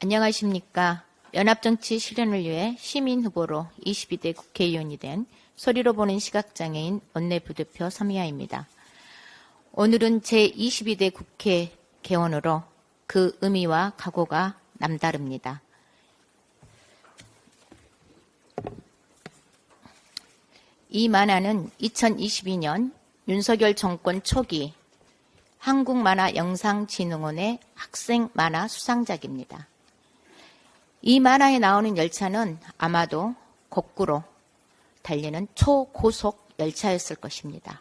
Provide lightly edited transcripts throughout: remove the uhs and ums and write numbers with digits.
안녕하십니까. 연합정치 실현을 위해 시민후보로 22대 국회의원이 된 소리로 보는 시각장애인 원내부대표 서미아입니다. 오늘은 제22대 국회 개원으로 그 의미와 각오가 남다릅니다. 이 만화는 2022년 윤석열 정권 초기 한국만화영상진흥원의 학생 만화 수상작입니다. 이 만화에 나오는 열차는 아마도 거꾸로 달리는 초고속 열차였을 것입니다.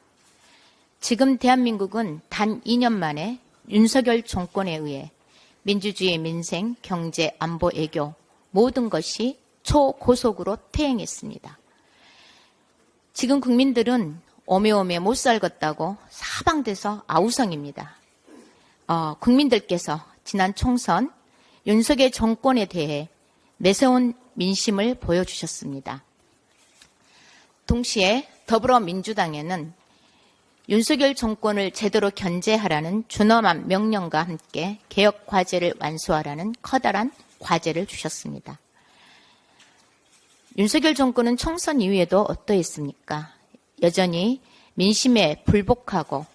지금 대한민국은 단 2년 만에 윤석열 정권에 의해 민주주의, 민생, 경제, 안보, 애교 모든 것이 초고속으로 퇴행했습니다. 지금 국민들은 오매오매 못 살겠다고 사방돼서 아우성입니다. 국민들께서 지난 총선 윤석열 정권에 대해 내세운 민심을 보여주셨습니다. 동시에 더불어민주당에는 윤석열 정권을 제대로 견제하라는 준엄한 명령과 함께 개혁 과제를 완수하라는 커다란 과제를 주셨습니다. 윤석열 정권은 총선 이후에도 어떠했습니까? 여전히 민심에 불복하고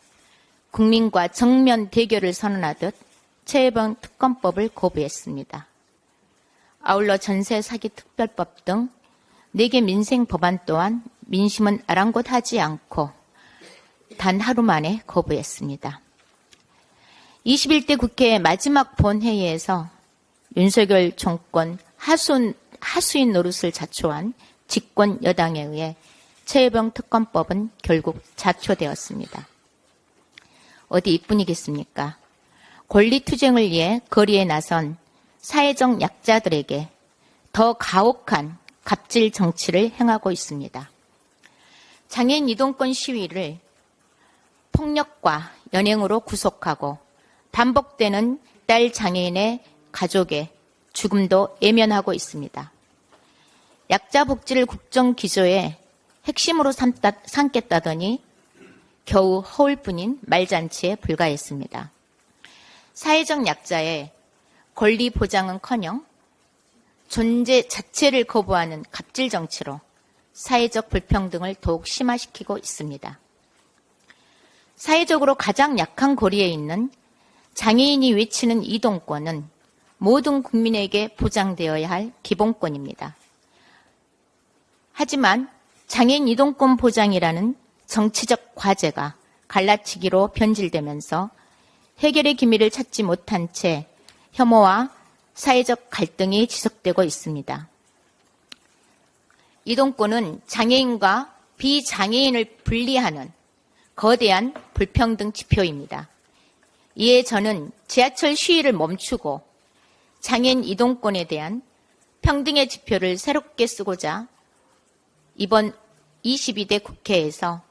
국민과 정면 대결을 선언하듯 최혜병 특검법을 거부했습니다. 아울러 전세 사기 특별법 등 4개 민생 법안 또한 민심은 아랑곳하지 않고 단 하루 만에 거부했습니다. 21대 국회 마지막 본회의에서 윤석열 정권 하수인 노릇을 자초한 집권 여당에 의해 최혜병 특검법은 결국 자초되었습니다. 어디 이뿐이겠습니까? 권리투쟁을 위해 거리에 나선 사회적 약자들에게 더 가혹한 갑질 정치를 행하고 있습니다. 장애인 이동권 시위를 폭력과 연행으로 구속하고 반복되는 딸 장애인의 가족의 죽음도 외면하고 있습니다. 약자 복지를 국정기조의 핵심으로 삼겠다더니 겨우 허울뿐인 말잔치에 불과했습니다. 사회적 약자의 권리 보장은커녕 존재 자체를 거부하는 갑질 정치로 사회적 불평등을 더욱 심화시키고 있습니다. 사회적으로 가장 약한 고리에 있는 장애인이 외치는 이동권은 모든 국민에게 보장되어야 할 기본권입니다. 하지만 장애인 이동권 보장이라는 정치적 과제가 갈라치기로 변질되면서 해결의 기미를 찾지 못한 채 혐오와 사회적 갈등이 지속되고 있습니다. 이동권은 장애인과 비장애인을 분리하는 거대한 불평등 지표입니다. 이에 저는 지하철 시위를 멈추고 장애인 이동권에 대한 평등의 지표를 새롭게 쓰고자 이번 22대 국회에서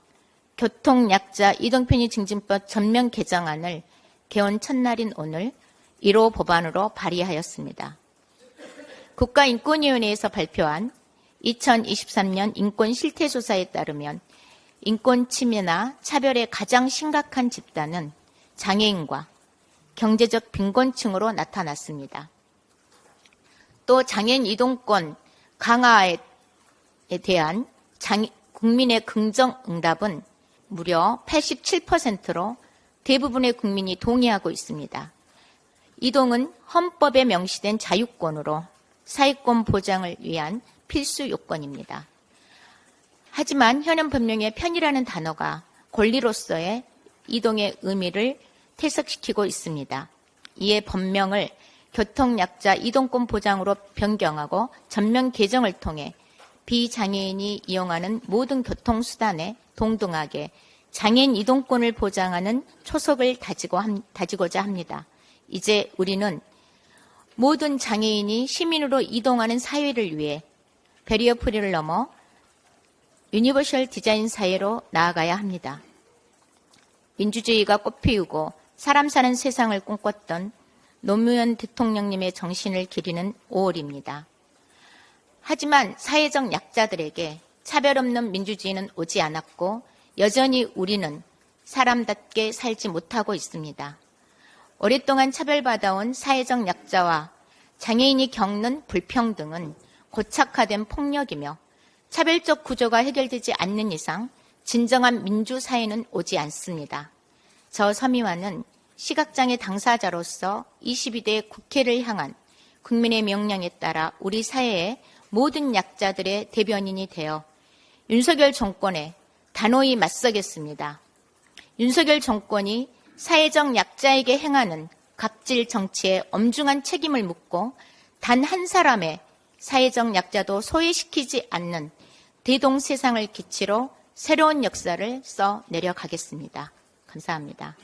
교통약자 이동편의 증진법 전면 개정안을 개원 첫날인 오늘 1호 법안으로 발의하였습니다. 국가인권위원회에서 발표한 2023년 인권실태조사에 따르면 인권 침해나 차별의 가장 심각한 집단은 장애인과 경제적 빈곤층으로 나타났습니다. 또 장애인 이동권 강화에 대한 국민의 긍정 응답은 무려 87%로 대부분의 국민이 동의하고 있습니다. 이동은 헌법에 명시된 자유권으로 사회권 보장을 위한 필수 요건입니다. 하지만 현행 법령에 편이라는 단어가 권리로서의 이동의 의미를 퇴색시키고 있습니다. 이에 법령을 교통약자 이동권 보장으로 변경하고 전면 개정을 통해 비장애인이 이용하는 모든 교통수단에 동등하게 장애인 이동권을 보장하는 초석을 다지고자 합니다. 이제 우리는 모든 장애인이 시민으로 이동하는 사회를 위해 배리어 프리를 넘어 유니버셜 디자인 사회로 나아가야 합니다. 민주주의가 꽃피우고 사람 사는 세상을 꿈꿨던 노무현 대통령님의 정신을 기리는 5월입니다. 하지만 사회적 약자들에게 차별 없는 민주주의는 오지 않았고 여전히 우리는 사람답게 살지 못하고 있습니다. 오랫동안 차별받아온 사회적 약자와 장애인이 겪는 불평등은 고착화된 폭력이며 차별적 구조가 해결되지 않는 이상 진정한 민주사회는 오지 않습니다. 저 서미화는 시각장애 당사자로서 22대 국회를 향한 국민의 명령에 따라 우리 사회의 모든 약자들의 대변인이 되어 윤석열 정권에 단호히 맞서겠습니다. 윤석열 정권이 사회적 약자에게 행하는 갑질 정치에 엄중한 책임을 묻고 단 한 사람의 사회적 약자도 소외시키지 않는 대동세상을 기치로 새로운 역사를 써 내려가겠습니다. 감사합니다.